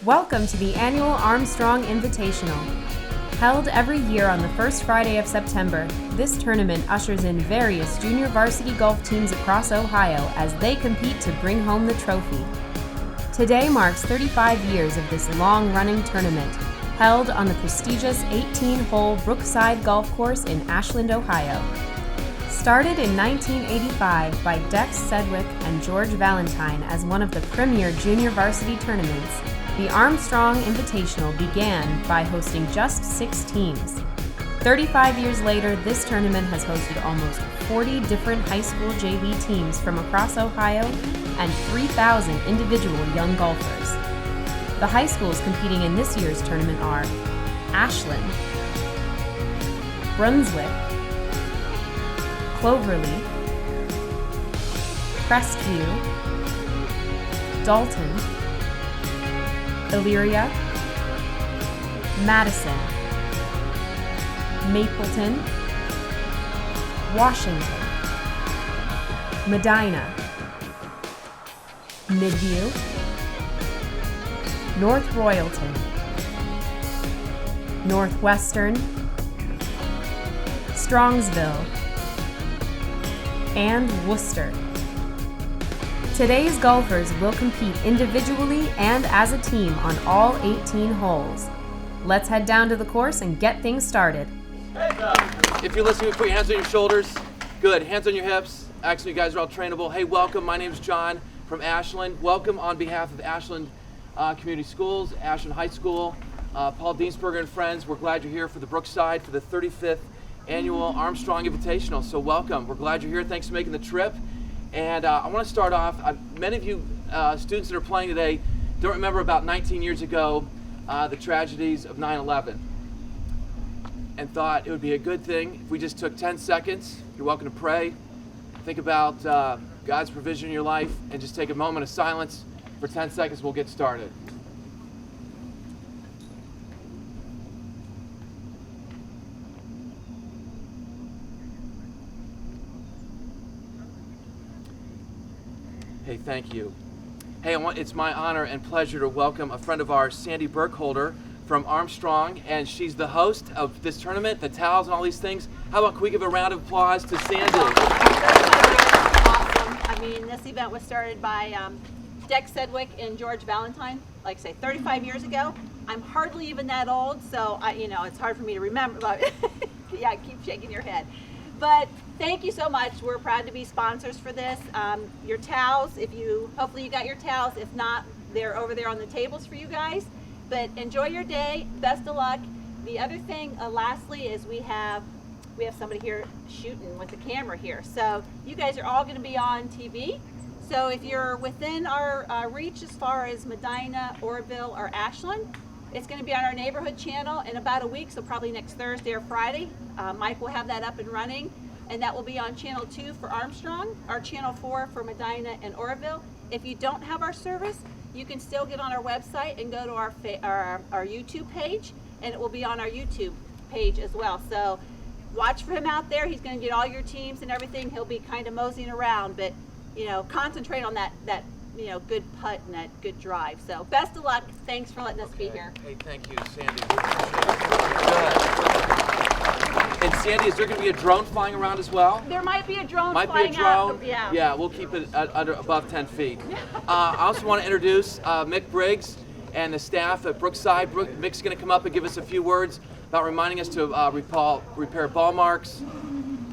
Welcome to the annual Armstrong Invitational. Held every year on the first Friday of September, this tournament ushers in various junior varsity golf teams across Ohio as they compete to bring home the trophy. Today marks 35 years of this long-running tournament, held on the prestigious 18-hole Brookeside golf course in Ashland, Ohio. Started in 1985 by Dex Sedgwick and George Valentine as one of the premier junior varsity tournaments, the Armstrong Invitational began by hosting just 6 teams. 35 years later, this tournament has hosted almost 40 different high school JV teams from across Ohio and 3,000 individual young golfers. The high schools competing in this year's tournament are Ashland, Brunswick, Cloverleaf, Crestview, Dalton, Elyria, Madison, Mapleton, Washington, Medina, Midview, North Royalton, Northwestern, Strongsville, and Wooster. Today's golfers will compete individually and as a team on all 18 holes. Let's head down to the course and get things started. If you're listening, put your hands on your shoulders. Good, hands on your hips. Actually, you guys are all trainable. Hey, welcome. My name's John from Ashland. Welcome on behalf of Ashland Community Schools, Ashland High School, Paul Deansberger and friends. We're glad you're here for the Brookeside for the 35th annual Armstrong Invitational. So welcome. We're glad you're here. Thanks for making the trip. And I want to start off, many of you students that are playing today don't remember about 19 years ago the tragedies of 9/11 and thought it would be a good thing if we just took 10 seconds. You're welcome to pray, think about God's provision in your life, and just take a moment of silence for 10 seconds. We'll get started. Hey, thank you. Hey, it's my honor and pleasure to welcome a friend of ours, Sandy Burkholder from Armstrong, and she's the host of this tournament, the towels and all these things. How about, can we give a round of applause to Sandy? Awesome. I mean, this event was started by Dex Sedgwick and George Valentine, like I say, 35 years ago. I'm hardly even that old, so it's hard for me to remember. But yeah, keep shaking your head. But thank you so much. We're proud to be sponsors for this. Your towels, hopefully you got your towels. If not, they're over there on the tables for you guys. But enjoy your day. Best of luck. The other thing, lastly, is we have somebody here shooting with the camera here. So you guys are all going to be on TV. So if you're within our reach as far as Medina, Oroville, or Ashland, it's going to be on our neighborhood channel in about a week, so probably next Thursday or Friday. Mike will have that up and running, and that will be on channel 2 for Armstrong, or channel 4 for Medina and Oroville. If you don't have our service, you can still get on our website and go to our YouTube page, and it will be on our YouTube page as well. So watch for him out there. He's going to get all your teams and everything. He'll be kind of moseying around, but concentrate on that good putt and that good drive. So best of luck. Thanks for letting us be here. Hey, thank you, Sandy. We appreciate it. Good. And Sandy, is there going to be a drone flying around as well? There might be a drone flying flying out. Yeah. Yeah, we'll keep it above 10 feet. I also want to introduce Mick Briggs and the staff at Brookside. Mick's going to come up and give us a few words about reminding us to repair ball marks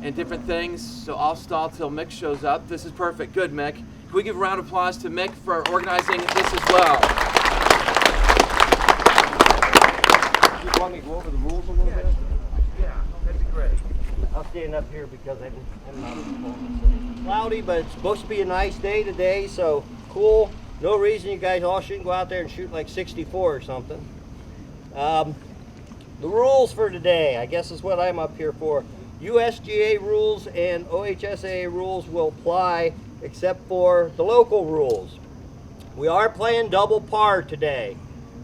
and different things. So I'll stall till Mick shows up. This is perfect. Good, Mick. Can we give a round of applause to Mick for organizing this as well? You want me to go over the rules a little bit? Yeah, that'd be great. I'll stand up here because I'm not at the phone. So. Cloudy, but it's supposed to be a nice day today, so cool. No reason you guys all shouldn't go out there and shoot like 64 or something. The rules for today, I guess is what I'm up here for. USGA rules and OHSAA rules will apply except for the local rules. We are playing double par today.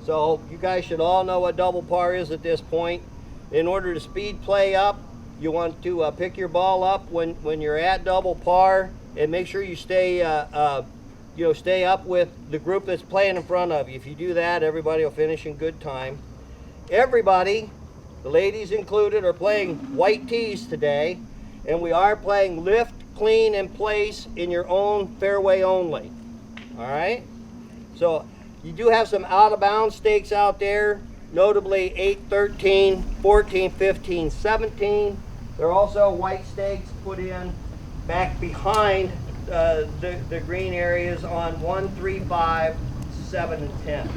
So you guys should all know what double par is at this point. In order to speed play up, you want to pick your ball up when you're at double par and make sure you stay stay up with the group that's playing in front of you. If you do that, everybody will finish in good time. Everybody, the ladies included, are playing white tees today, and we are playing lift, clean, and place in your own fairway only. All right? So you do have some out-of-bounds stakes out there, notably 8, 13, 14, 15, 17. There are also white stakes put in back behind the green areas on 1, 3, 5, 7, and 10.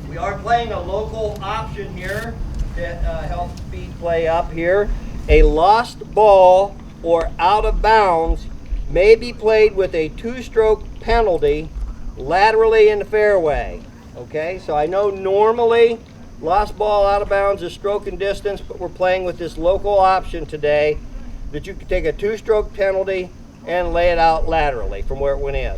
We are playing a local option here that helps speed play up here. A lost ball or out of bounds may be played with a 2-stroke penalty laterally in the fairway. Okay, so I know normally lost ball out of bounds is stroke and distance, but we're playing with this local option today that you can take a 2-stroke penalty and lay it out laterally from where it went in.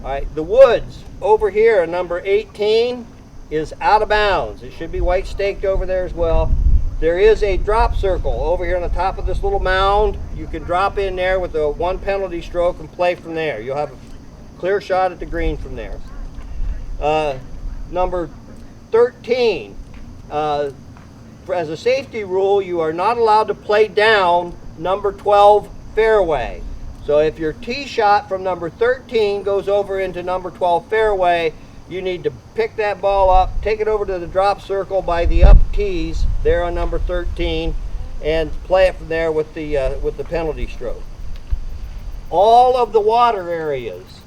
All right, the woods over here, number 18, is out of bounds. It should be white staked over there as well. There is a drop circle over here on the top of this little mound. You can drop in there with a 1 penalty stroke and play from there. You'll have a clear shot at the green from there. Number 13, as a safety rule, you are not allowed to play down number 12 fairway. So if your tee shot from number 13 goes over into number 12 fairway, you need to pick that ball up, take it over to the drop circle by the up tees there on number 13, and play it from there with the penalty stroke. All of the water areas,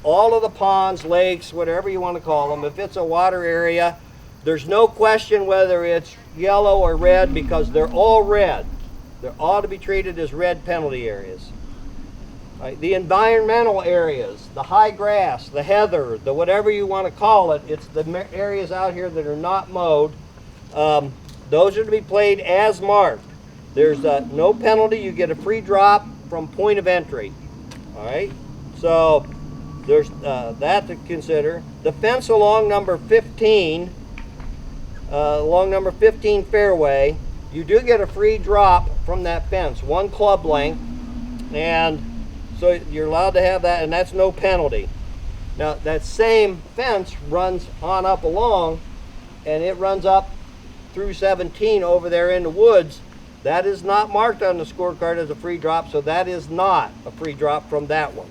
all of the ponds, lakes, whatever you want to call them, if it's a water area, there's no question whether it's yellow or red because they're all red. They ought to be treated as red penalty areas. Right, the environmental areas, the high grass, the heather, the whatever you want to call it, it's the areas out here that are not mowed. Those are to be played as marked. There's no penalty. You get a free drop from point of entry. All right, so there's that to consider. The fence along number 15, fairway, you do get a free drop from that fence, 1 club length, and so you're allowed to have that, and that's no penalty. Now, that same fence runs on up along, and it runs up through 17 over there in the woods. That is not marked on the scorecard as a free drop, so that is not a free drop from that one.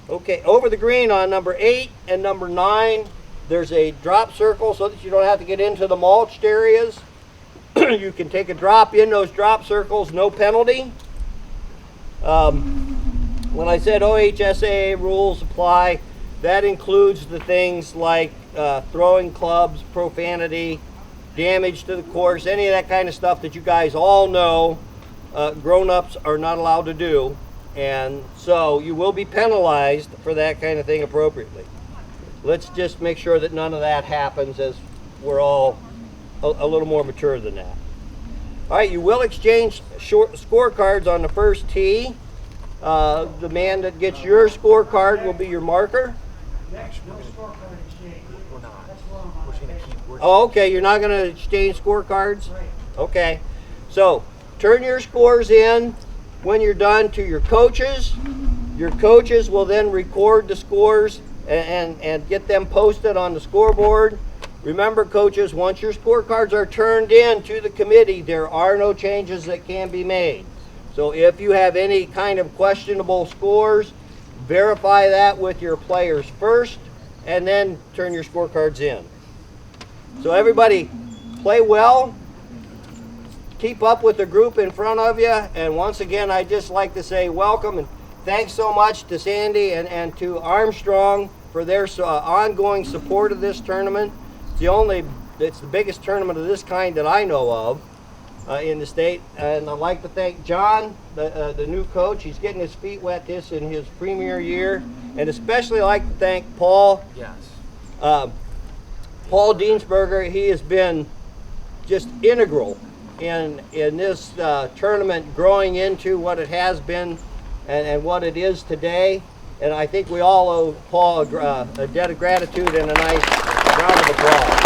Okay, over the green on number 8 and number 9, there's a drop circle so that you don't have to get into the mulched areas. You can take a drop in those drop circles, no penalty. When I said OHSAA rules apply, that includes the things like throwing clubs, profanity, damage to the course, any of that kind of stuff that you guys all know grown-ups are not allowed to do. And so you will be penalized for that kind of thing appropriately. Let's just make sure that none of that happens as we're all a little more mature than that. All right, you will exchange scorecards on the first tee. The man that gets your scorecard will be your marker. Oh, okay, you're not going to exchange scorecards? Okay, so turn your scores in when you're done to your coaches. Your coaches will then record the scores and get them posted on the scoreboard. Remember, coaches, once your scorecards are turned in to the committee, there are no changes that can be made. So if you have any kind of questionable scores, verify that with your players first, and then turn your scorecards in. So everybody, play well, keep up with the group in front of you, and once again, I'd just like to say welcome and thanks so much to Sandy and to Armstrong for their ongoing support of this tournament. It's the biggest tournament of this kind that I know of in the state, and I'd like to thank John, the new coach. He's getting his feet wet this in his premier year, and especially like to thank Paul. Yes. Paul Deensberger. He has been just integral in this tournament growing into what it has been and what it is today. And I think we all owe Paul a debt of gratitude and a nice round of applause.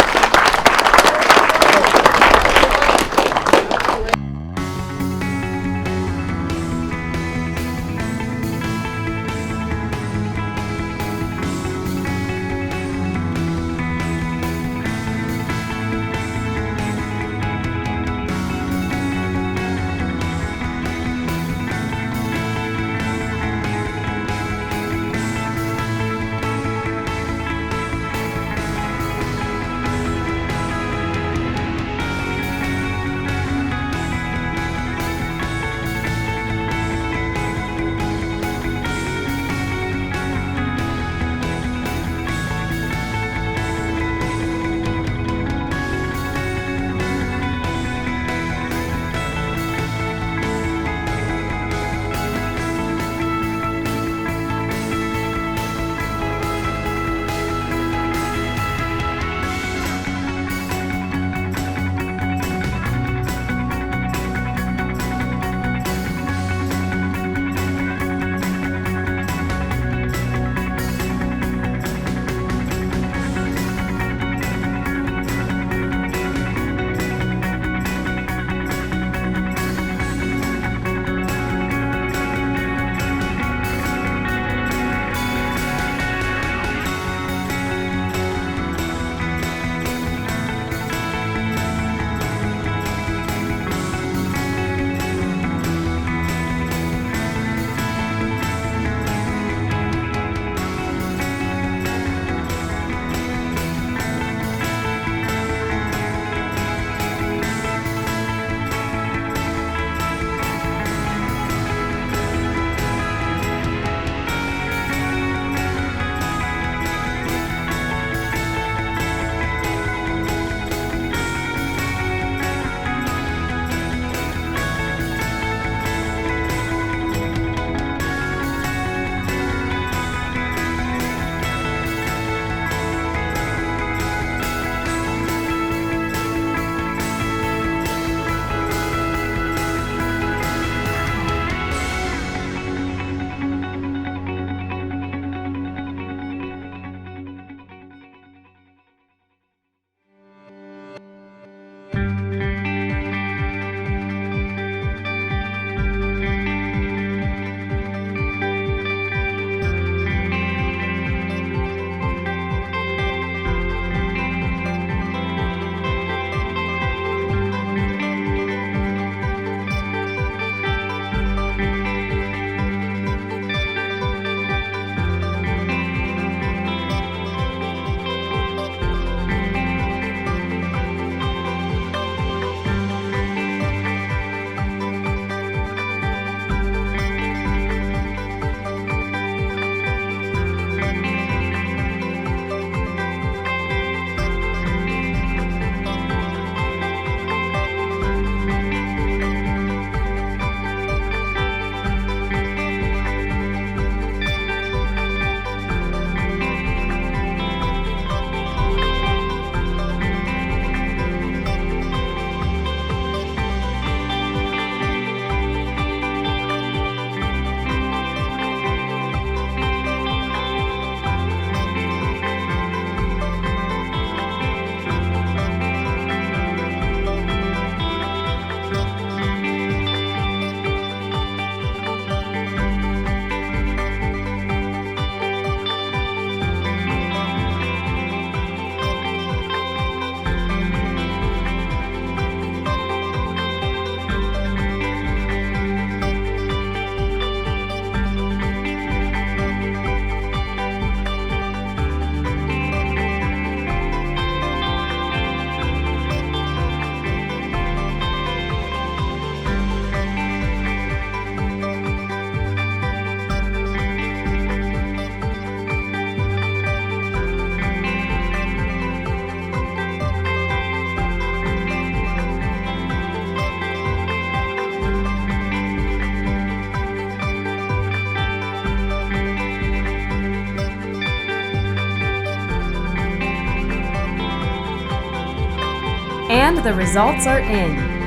And the results are in.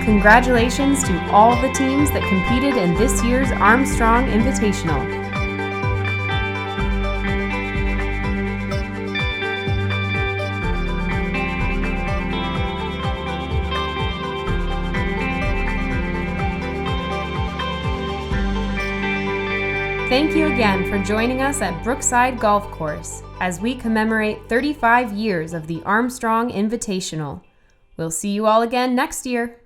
Congratulations to all the teams that competed in this year's Armstrong Invitational. Thank you again for joining us at Brookeside Golf Course as we commemorate 35 years of the Armstrong Invitational. We'll see you all again next year.